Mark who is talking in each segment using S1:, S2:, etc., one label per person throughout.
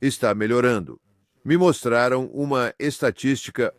S1: Está melhorando. Me mostraram uma estatística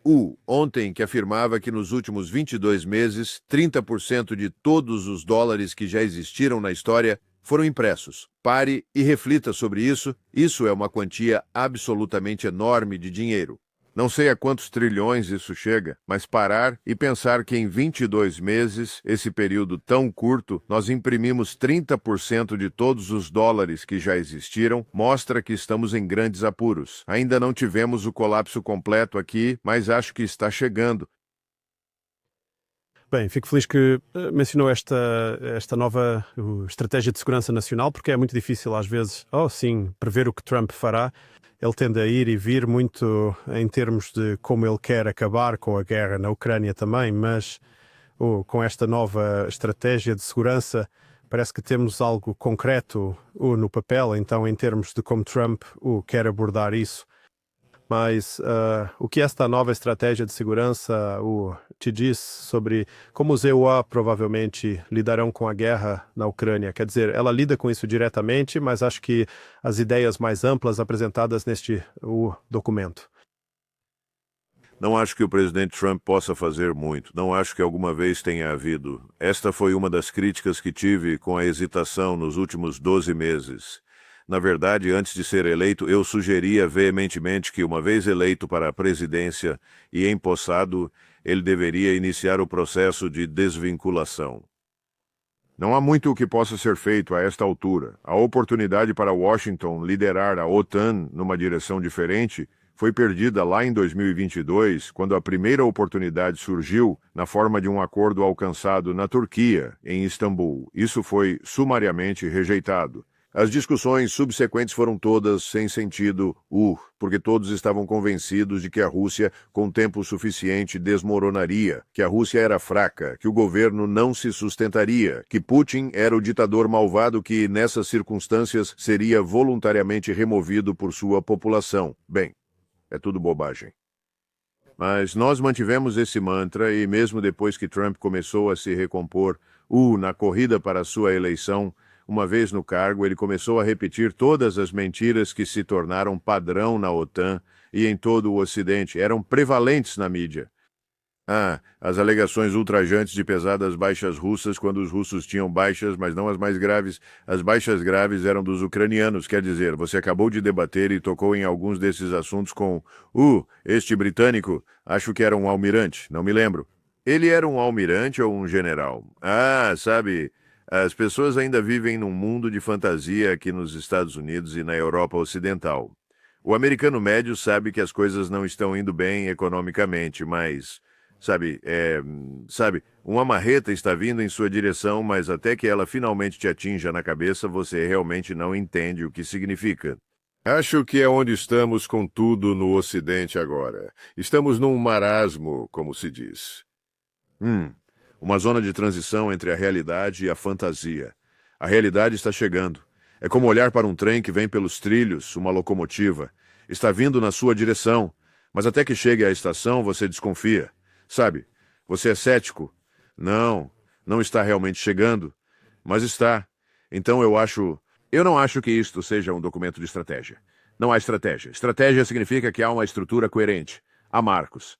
S1: ontem que afirmava que nos últimos 22 meses, 30% de todos os dólares que já existiram na história foram impressos. Pare e reflita sobre isso. Isso é uma quantia absolutamente enorme de dinheiro. Não sei a quantos trilhões isso chega, mas parar e pensar que em 22 meses, esse período tão curto, nós imprimimos 30% de todos os dólares que já existiram, mostra que estamos em grandes apuros. Ainda não tivemos o colapso completo aqui, mas acho que está chegando.
S2: Bem, fico feliz que mencionou esta nova estratégia de segurança nacional, porque é muito difícil às vezes, sim, prever o que Trump fará. Ele tende a ir e vir muito em termos de como ele quer acabar com a guerra na Ucrânia também, mas com esta nova estratégia de segurança parece que temos algo concreto no papel, então em termos de como Trump quer abordar isso. Mas o que esta nova estratégia de segurança te diz sobre como os EUA provavelmente lidarão com a guerra na Ucrânia? Quer dizer, ela lida com isso diretamente, mas acho que as ideias mais amplas apresentadas neste documento.
S1: Não acho que o presidente Trump possa fazer muito. Não acho que alguma vez tenha havido. Esta foi uma das críticas que tive com a hesitação nos últimos 12 meses. Na verdade, antes de ser eleito, eu sugeria veementemente que, uma vez eleito para a presidência e empossado, ele deveria iniciar o processo de desvinculação. Não há muito o que possa ser feito a esta altura. A oportunidade para Washington liderar a OTAN numa direção diferente foi perdida lá em 2022, quando a primeira oportunidade surgiu na forma de um acordo alcançado na Turquia, em Istambul. Isso foi sumariamente rejeitado. As discussões subsequentes foram todas sem sentido, porque todos estavam convencidos de que a Rússia, com tempo suficiente, desmoronaria, que a Rússia era fraca, que o governo não se sustentaria, que Putin era o ditador malvado que, nessas circunstâncias, seria voluntariamente removido por sua população. Bem, é tudo bobagem. Mas nós mantivemos esse mantra e mesmo depois que Trump começou a se recompor, na corrida para sua eleição, uma vez no cargo, ele começou a repetir todas as mentiras que se tornaram padrão na OTAN e em todo o Ocidente, eram prevalentes na mídia. As alegações ultrajantes de pesadas baixas russas quando os russos tinham baixas, mas não as mais graves. As baixas graves eram dos ucranianos, quer dizer, você acabou de debater e tocou em alguns desses assuntos com este britânico, acho que era um almirante, não me lembro. Ele era um almirante ou um general? Sabe, as pessoas ainda vivem num mundo de fantasia aqui nos Estados Unidos e na Europa Ocidental. O americano médio sabe que as coisas não estão indo bem economicamente, mas... Sabe, uma marreta está vindo em sua direção, mas até que ela finalmente te atinja na cabeça, você realmente não entende o que significa. Acho que é onde estamos com tudo no Ocidente agora. Estamos num marasmo, como se diz. Uma zona de transição entre a realidade e a fantasia. A realidade está chegando. É como olhar para um trem que vem pelos trilhos, uma locomotiva. Está vindo na sua direção, mas até que chegue à estação, você desconfia. Sabe, você é cético. Não está realmente chegando, mas está. Então eu não acho que isto seja um documento de estratégia. Não há estratégia. Estratégia significa que há uma estrutura coerente. Há marcos.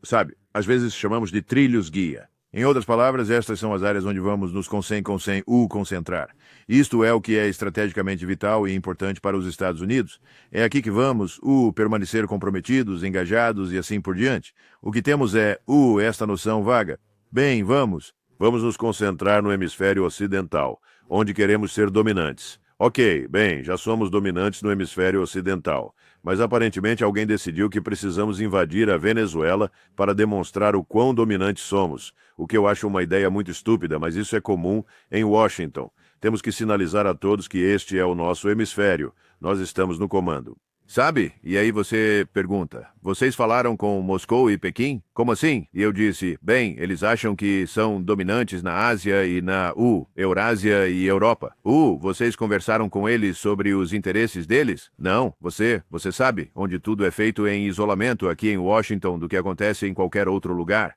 S1: Sabe, às vezes chamamos de trilhos guia. Em outras palavras, estas são as áreas onde vamos nos concentrar. Isto é o que é estrategicamente vital e importante para os Estados Unidos. É aqui que vamos, permanecer comprometidos, engajados e assim por diante. O que temos é, esta noção vaga. Bem, vamos nos concentrar no hemisfério ocidental, onde queremos ser dominantes. Ok, bem, já somos dominantes no hemisfério ocidental, mas aparentemente alguém decidiu que precisamos invadir a Venezuela para demonstrar o quão dominantes somos, o que eu acho uma ideia muito estúpida, mas isso é comum em Washington. Temos que sinalizar a todos que este é o nosso hemisfério, nós estamos no comando. Sabe? E aí você pergunta, vocês falaram com Moscou e Pequim? Como assim? E eu disse, bem, eles acham que são dominantes na Ásia e na Eurásia e Europa. Vocês conversaram com eles sobre os interesses deles? Não, você sabe, onde tudo é feito em isolamento aqui em Washington do que acontece em qualquer outro lugar.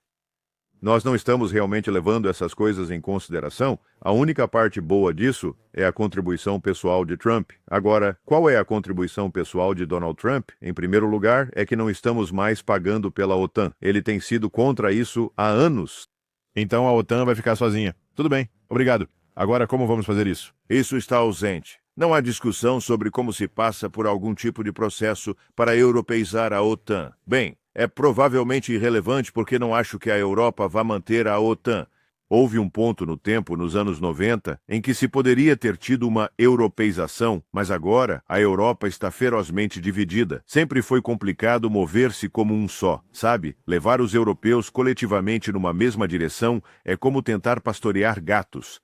S1: Nós não estamos realmente levando essas coisas em consideração. A única parte boa disso é a contribuição pessoal de Trump. Agora, qual é a contribuição pessoal de Donald Trump? Em primeiro lugar, é que não estamos mais pagando pela OTAN. Ele tem sido contra isso há anos. Então a OTAN vai ficar sozinha. Tudo bem, obrigado. Agora, como vamos fazer isso? Isso está ausente. Não há discussão sobre como se passa por algum tipo de processo para europeizar a OTAN. Bem, é provavelmente irrelevante porque não acho que a Europa vá manter a OTAN. Houve um ponto no tempo, nos anos 90, em que se poderia ter tido uma europeização, mas agora a Europa está ferozmente dividida. Sempre foi complicado mover-se como um só, sabe? Levar os europeus coletivamente numa mesma direção é como tentar pastorear gatos.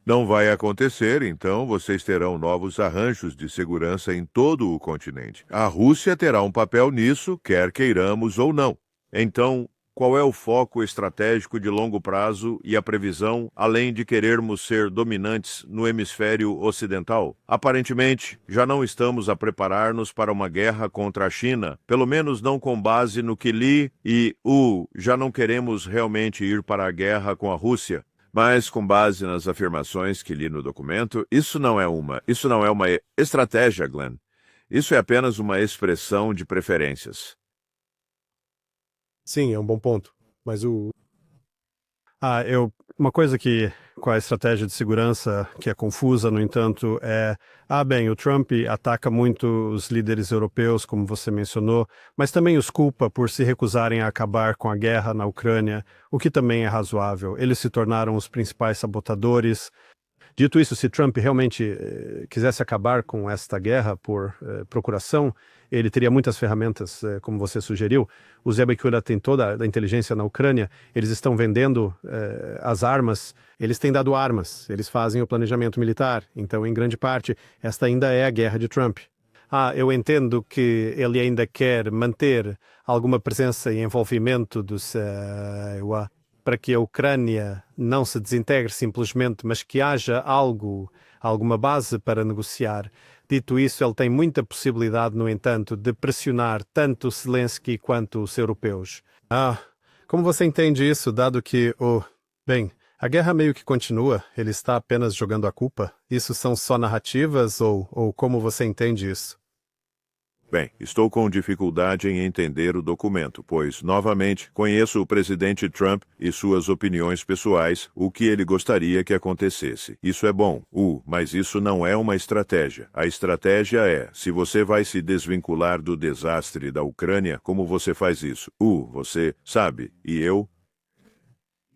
S1: Não vai acontecer, então vocês terão novos arranjos de segurança em todo o continente. A Rússia terá um papel nisso, quer queiramos ou não. Então, qual é o foco estratégico de longo prazo e a previsão, além de querermos ser dominantes no hemisfério ocidental? Aparentemente, já não estamos a preparar-nos para uma guerra contra a China, pelo menos não com base no que li e já não queremos realmente ir para a guerra com a Rússia. Mas, com base nas afirmações que li no documento, isso não é uma estratégia, Glenn. Isso é apenas uma expressão de preferências.
S2: Sim, é um bom ponto. Mas uma coisa que, com a estratégia de segurança, que é confusa, no entanto, o Trump ataca muito os líderes europeus, como você mencionou, mas também os culpa por se recusarem a acabar com a guerra na Ucrânia, o que também é razoável. Eles se tornaram os principais sabotadores. Dito isso, se Trump realmente quisesse acabar com esta guerra por procuração, ele teria muitas ferramentas, como você sugeriu. O Zebekura tem toda a inteligência na Ucrânia, eles estão vendendo as armas, eles têm dado armas, eles fazem o planejamento militar. Então, em grande parte, esta ainda é a guerra de Trump. Eu entendo que ele ainda quer manter alguma presença e envolvimento para que a Ucrânia não se desintegre simplesmente, mas que haja alguma base para negociar. Dito isso, ele tem muita possibilidade, no entanto, de pressionar tanto Zelensky quanto os europeus. Como você entende isso, dado que a guerra meio que continua, ele está apenas jogando a culpa? Isso são só narrativas ou como você entende isso?
S1: Bem, estou com dificuldade em entender o documento, pois, novamente, conheço o presidente Trump e suas opiniões pessoais, o que ele gostaria que acontecesse. Isso é bom, mas isso não é uma estratégia. A estratégia é, se você vai se desvincular do desastre da Ucrânia, como você faz isso? Você sabe, e eu?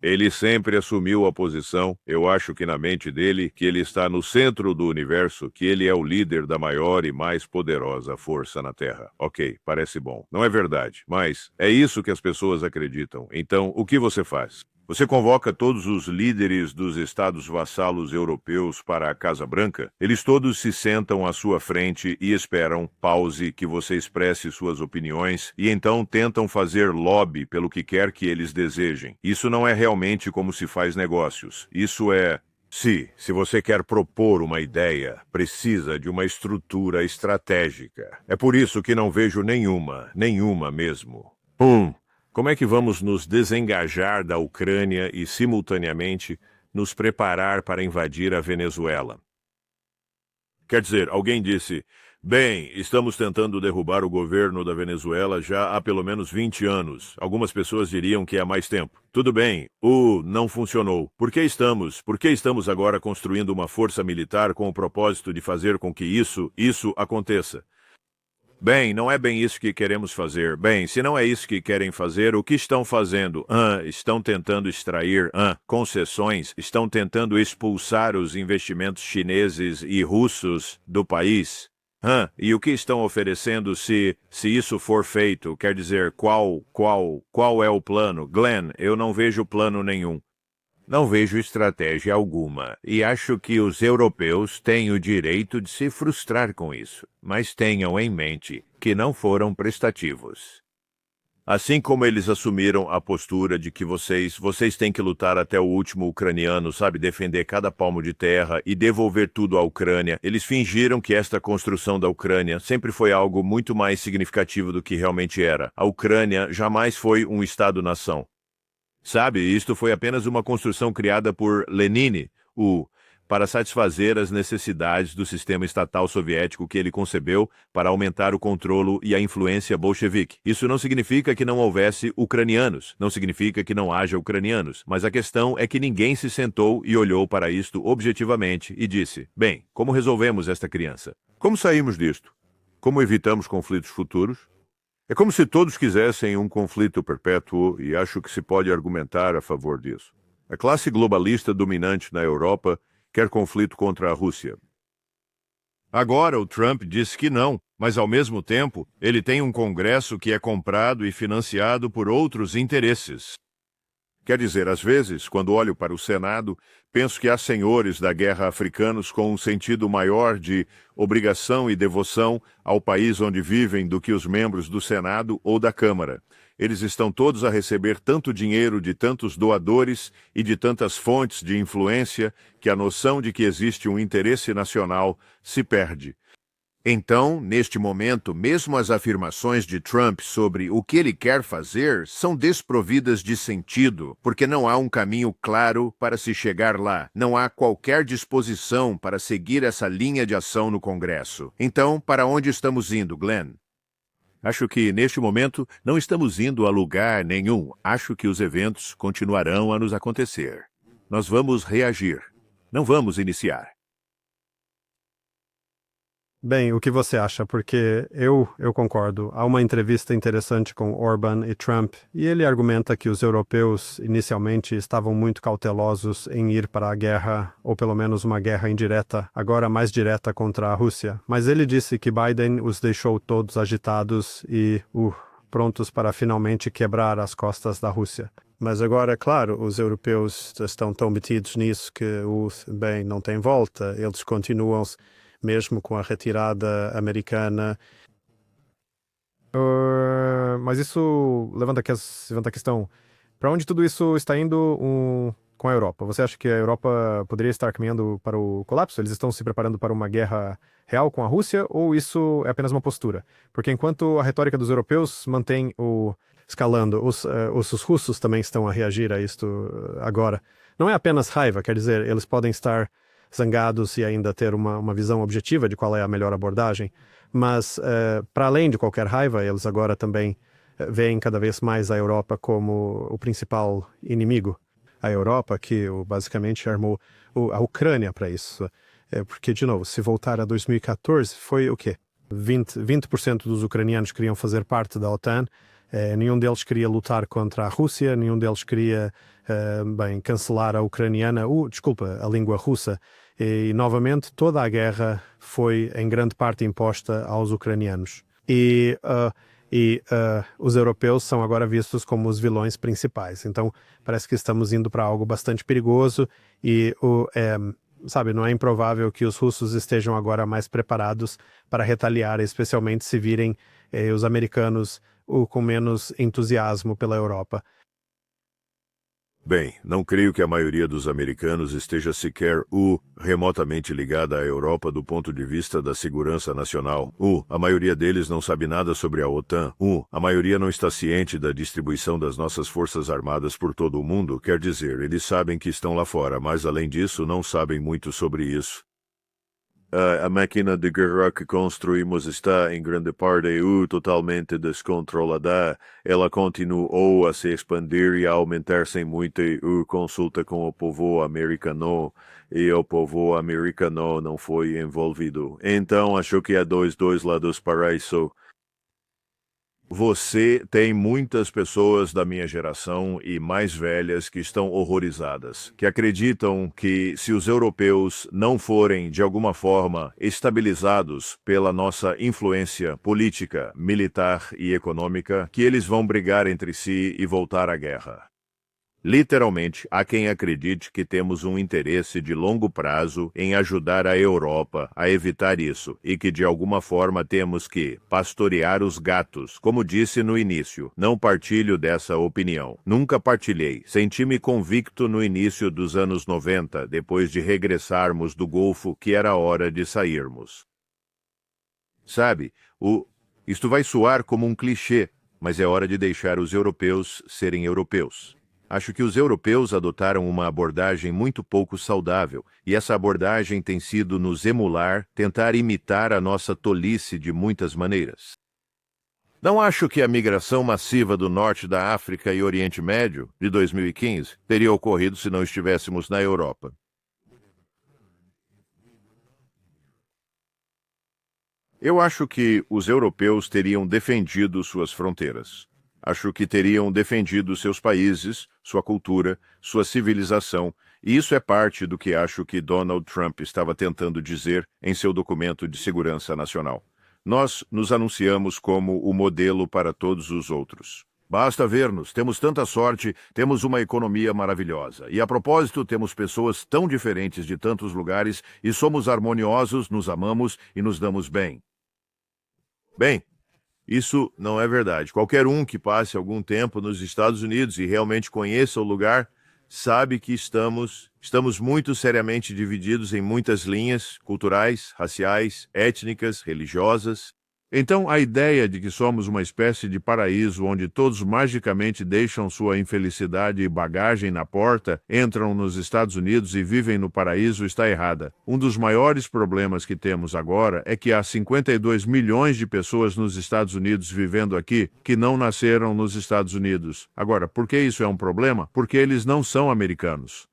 S1: Ele sempre assumiu a posição, eu acho que na mente dele, que ele está no centro do universo, que ele é o líder da maior e mais poderosa força na Terra. Ok, parece bom. Não é verdade, mas é isso que as pessoas acreditam. Então, o que você faz? Você convoca todos os líderes dos estados vassalos europeus para a Casa Branca? Eles todos se sentam à sua frente e esperam, pause, que você expresse suas opiniões e então tentam fazer lobby pelo que quer que eles desejem. Isso não é realmente como se faz negócios. Isso é... Se você quer propor uma ideia, precisa de uma estrutura estratégica. É por isso que não vejo nenhuma mesmo. Como é que vamos nos desengajar da Ucrânia e, simultaneamente, nos preparar para invadir a Venezuela? Quer dizer, alguém disse, bem, estamos tentando derrubar o governo da Venezuela já há pelo menos 20 anos. Algumas pessoas diriam que há mais tempo. Tudo bem, não funcionou. Por que estamos agora construindo uma força militar com o propósito de fazer com que isso aconteça? Bem, não é bem isso que queremos fazer. Bem, se não é isso que querem fazer, o que estão fazendo? Estão tentando extrair concessões, estão tentando expulsar os investimentos chineses e russos do país. E o que estão oferecendo se isso for feito? Quer dizer, qual é o plano? Glenn, eu não vejo plano nenhum. Não vejo estratégia alguma, e acho que os europeus têm o direito de se frustrar com isso, mas tenham em mente que não foram prestativos. Assim como eles assumiram a postura de que vocês têm que lutar até o último ucraniano, sabe, defender cada palmo de terra e devolver tudo à Ucrânia, eles fingiram que esta construção da Ucrânia sempre foi algo muito mais significativo do que realmente era. A Ucrânia jamais foi um Estado-nação. Sabe, isto foi apenas uma construção criada por Lenin, para satisfazer as necessidades do sistema estatal soviético que ele concebeu para aumentar o controle e a influência bolchevique. Isso não significa que não houvesse ucranianos, não significa que não haja ucranianos, mas a questão é que ninguém se sentou e olhou para isto objetivamente e disse: bem, como resolvemos esta criança? Como saímos disto? Como evitamos conflitos futuros? É como se todos quisessem um conflito perpétuo e acho que se pode argumentar a favor disso. A classe globalista dominante na Europa quer conflito contra a Rússia. Agora o Trump disse que não, mas ao mesmo tempo ele tem um Congresso que é comprado e financiado por outros interesses. Quer dizer, às vezes, quando olho para o Senado, penso que há senhores da guerra africanos com um sentido maior de obrigação e devoção ao país onde vivem do que os membros do Senado ou da Câmara. Eles estão todos a receber tanto dinheiro de tantos doadores e de tantas fontes de influência que a noção de que existe um interesse nacional se perde. Então, neste momento, mesmo as afirmações de Trump sobre o que ele quer fazer são desprovidas de sentido, porque não há um caminho claro para se chegar lá. Não há qualquer disposição para seguir essa linha de ação no Congresso. Então, para onde estamos indo, Glenn? Acho que, neste momento, não estamos indo a lugar nenhum. Acho que os eventos continuarão a nos acontecer. Nós vamos reagir. Não vamos iniciar.
S2: Bem, o que você acha? Porque eu concordo. Há uma entrevista interessante com Orban e Trump, e ele argumenta que os europeus inicialmente estavam muito cautelosos em ir para a guerra, ou pelo menos uma guerra indireta, agora mais direta contra a Rússia. Mas ele disse que Biden os deixou todos agitados e prontos para finalmente quebrar as costas da Rússia. Mas agora, claro, os europeus estão tão metidos nisso que bem, não tem volta. Eles continuam mesmo com a retirada americana. Mas isso levanta a questão, para onde tudo isso está indo com a Europa? Você acha que a Europa poderia estar caminhando para o colapso? Eles estão se preparando para uma guerra real com a Rússia, ou isso é apenas uma postura? Porque enquanto a retórica dos europeus mantém escalando, os russos também estão a reagir a isto agora. Não é apenas raiva, quer dizer, eles podem estar zangados e ainda ter uma visão objetiva de qual é a melhor abordagem, mas para além de qualquer raiva, eles agora também veem cada vez mais a Europa como o principal inimigo. A Europa que basicamente armou a Ucrânia para isso. Porque, de novo, se voltar a 2014, foi o quê? 20% dos ucranianos queriam fazer parte da OTAN, nenhum deles queria lutar contra a Rússia, nenhum deles queria cancelar a ucraniana, a língua russa. E, novamente, toda a guerra foi, em grande parte, imposta aos ucranianos. E os europeus são agora vistos como os vilões principais. Então, parece que estamos indo para algo bastante perigoso e, não é improvável que os russos estejam agora mais preparados para retaliar, especialmente se virem os americanos com menos entusiasmo pela Europa.
S1: Bem, não creio que a maioria dos americanos esteja sequer remotamente ligada à Europa do ponto de vista da segurança nacional. A maioria deles não sabe nada sobre a OTAN. A maioria não está ciente da distribuição das nossas forças armadas por todo o mundo. Quer dizer, eles sabem que estão lá fora, mas além disso não sabem muito sobre isso. A máquina de guerra que construímos está, em grande parte, totalmente descontrolada. Ela continuou a se expandir e a aumentar sem muita consulta com o povo americano, e o povo americano não foi envolvido. Então, acho que há dois lados para isso. Você tem muitas pessoas da minha geração e mais velhas que estão horrorizadas, que acreditam que se os europeus não forem, de alguma forma, estabilizados pela nossa influência política, militar e econômica, que eles vão brigar entre si e voltar à guerra. Literalmente, há quem acredite que temos um interesse de longo prazo em ajudar a Europa a evitar isso e que de alguma forma temos que pastorear os gatos. Como disse no início, não partilho dessa opinião. Nunca partilhei. Senti-me convicto no início dos anos 90, depois de regressarmos do Golfo, que era hora de sairmos. Sabe, isto vai soar como um clichê, mas é hora de deixar os europeus serem europeus. Acho que os europeus adotaram uma abordagem muito pouco saudável, e essa abordagem tem sido nos emular, tentar imitar a nossa tolice de muitas maneiras. Não acho que a migração massiva do norte da África e Oriente Médio, de 2015, teria ocorrido se não estivéssemos na Europa. Eu acho que os europeus teriam defendido suas fronteiras. Acho que teriam defendido seus países, sua cultura, sua civilização, e isso é parte do que acho que Donald Trump estava tentando dizer em seu documento de segurança nacional. Nós nos anunciamos como o modelo para todos os outros. Basta ver-nos, temos tanta sorte, temos uma economia maravilhosa. E a propósito, temos pessoas tão diferentes de tantos lugares e somos harmoniosos, nos amamos e nos damos bem. Bem, isso não é verdade. Qualquer um que passe algum tempo nos Estados Unidos e realmente conheça o lugar, sabe que estamos muito seriamente divididos em muitas linhas culturais, raciais, étnicas, religiosas. Então, a ideia de que somos uma espécie de paraíso onde todos magicamente deixam sua infelicidade e bagagem na porta, entram nos Estados Unidos e vivem no paraíso está errada. Um dos maiores problemas que temos agora é que há 52 milhões de pessoas nos Estados Unidos vivendo aqui que não nasceram nos Estados Unidos. Agora, por que isso é um problema? Porque eles não são americanos.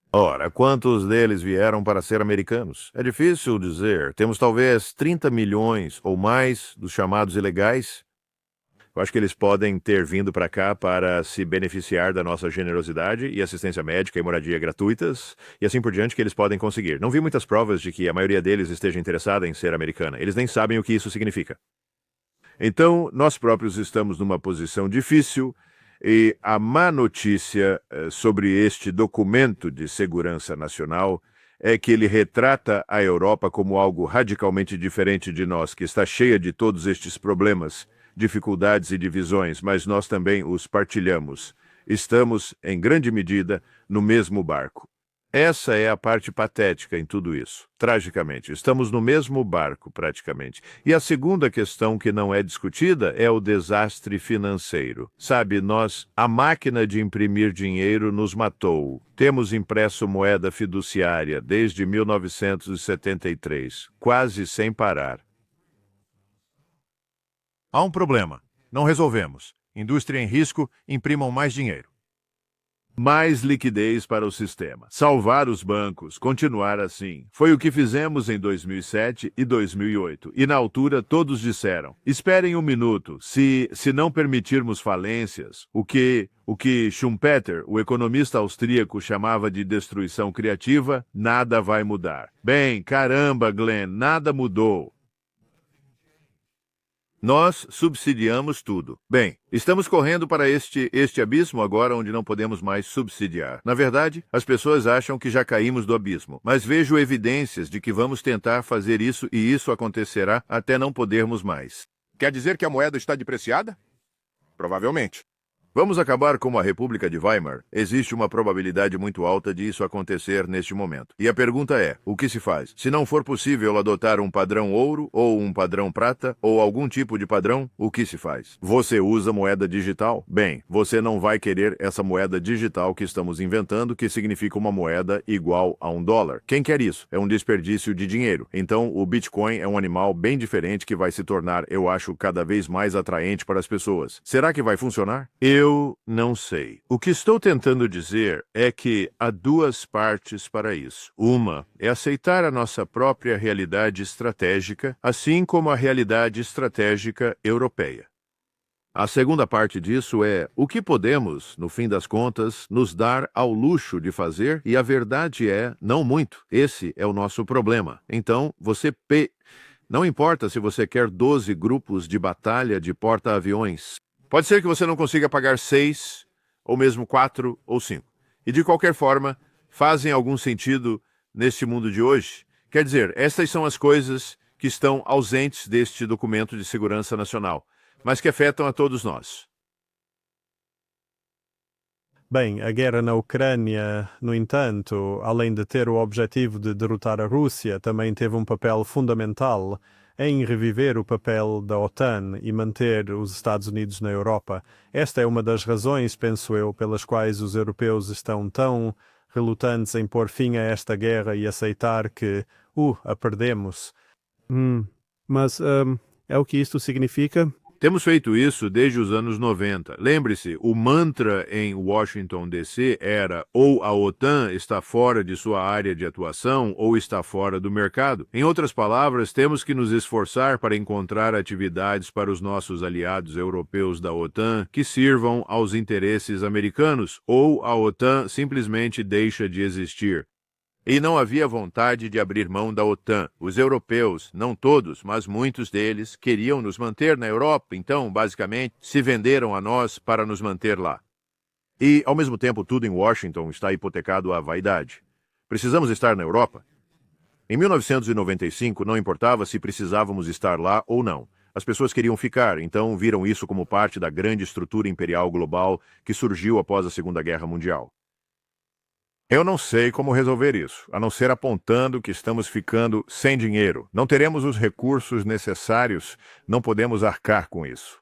S1: Ora, quantos deles vieram para ser americanos? É difícil dizer. Temos talvez 30 milhões ou mais dos chamados ilegais. Eu acho que eles podem ter vindo para cá para se beneficiar da nossa generosidade e assistência médica e moradia gratuitas, e assim por diante que eles podem conseguir. Não vi muitas provas de que a maioria deles esteja interessada em ser americana. Eles nem sabem o que isso significa. Então, nós próprios estamos numa posição difícil. E a má notícia sobre este documento de segurança nacional é que ele retrata a Europa como algo radicalmente diferente de nós, que está cheia de todos estes problemas, dificuldades e divisões, mas nós também os partilhamos. Estamos, em grande medida, no mesmo barco. Essa é a parte patética em tudo isso. Tragicamente, estamos no mesmo barco, praticamente. E a segunda questão que não é discutida é o desastre financeiro. Sabe, a máquina de imprimir dinheiro nos matou. Temos impresso moeda fiduciária desde 1973, quase sem parar. Há um problema. Não resolvemos. Indústria em risco, imprimam mais dinheiro. Mais liquidez para o sistema. Salvar os bancos, continuar assim. Foi o que fizemos em 2007 e 2008. E na altura todos disseram, esperem um minuto, se não permitirmos falências, o que Schumpeter, o economista austríaco, chamava de destruição criativa, nada vai mudar. Bem, caramba, Glenn, nada mudou. Nós subsidiamos tudo. Bem, estamos correndo para este abismo agora onde não podemos mais subsidiar. Na verdade, as pessoas acham que já caímos do abismo, mas vejo evidências de que vamos tentar fazer isso e isso acontecerá até não podermos mais.
S3: Quer dizer que a moeda está depreciada? Provavelmente.
S1: Vamos acabar como a República de Weimar? Existe uma probabilidade muito alta de isso acontecer neste momento. E a pergunta é, o que se faz? Se não for possível adotar um padrão ouro, ou um padrão prata, ou algum tipo de padrão, o que se faz? Você usa moeda digital? Bem, você não vai querer essa moeda digital que estamos inventando, que significa uma moeda igual a $1. Quem quer isso? É um desperdício de dinheiro. Então, o Bitcoin é um animal bem diferente que vai se tornar, eu acho, cada vez mais atraente para as pessoas. Será que vai funcionar? Eu não sei. O que estou tentando dizer é que há duas partes para isso. Uma é aceitar a nossa própria realidade estratégica, assim como a realidade estratégica europeia. A segunda parte disso é o que podemos, no fim das contas, nos dar ao luxo de fazer, e a verdade é, não muito. Esse é o nosso problema. Então, não importa se você quer 12 grupos de batalha de porta-aviões. Pode ser que você não consiga pagar 6, ou mesmo 4 ou 5. E de qualquer forma, fazem algum sentido neste mundo de hoje? Quer dizer, estas são as coisas que estão ausentes deste documento de segurança nacional, mas que afetam a todos nós.
S2: Bem, a guerra na Ucrânia, no entanto, além de ter o objetivo de derrotar a Rússia, também teve um papel fundamental em reviver o papel da OTAN e manter os Estados Unidos na Europa. Esta é uma das razões, penso eu, pelas quais os europeus estão tão relutantes em pôr fim a esta guerra e aceitar que, a perdemos. Mas é o que isto significa?
S1: Temos feito isso desde os anos 90. Lembre-se, o mantra em Washington, D.C. era ou a OTAN está fora de sua área de atuação ou está fora do mercado. Em outras palavras, temos que nos esforçar para encontrar atividades para os nossos aliados europeus da OTAN que sirvam aos interesses americanos, ou a OTAN simplesmente deixa de existir. E não havia vontade de abrir mão da OTAN. Os europeus, não todos, mas muitos deles, queriam nos manter na Europa, então, basicamente, se venderam a nós para nos manter lá. E, ao mesmo tempo, tudo em Washington está hipotecado à vaidade. Precisamos estar na Europa? Em 1995, não importava se precisávamos estar lá ou não. As pessoas queriam ficar, então viram isso como parte da grande estrutura imperial global que surgiu após a Segunda Guerra Mundial. Eu não sei como resolver isso, a não ser apontando que estamos ficando sem dinheiro. Não teremos os recursos necessários, não podemos arcar com isso.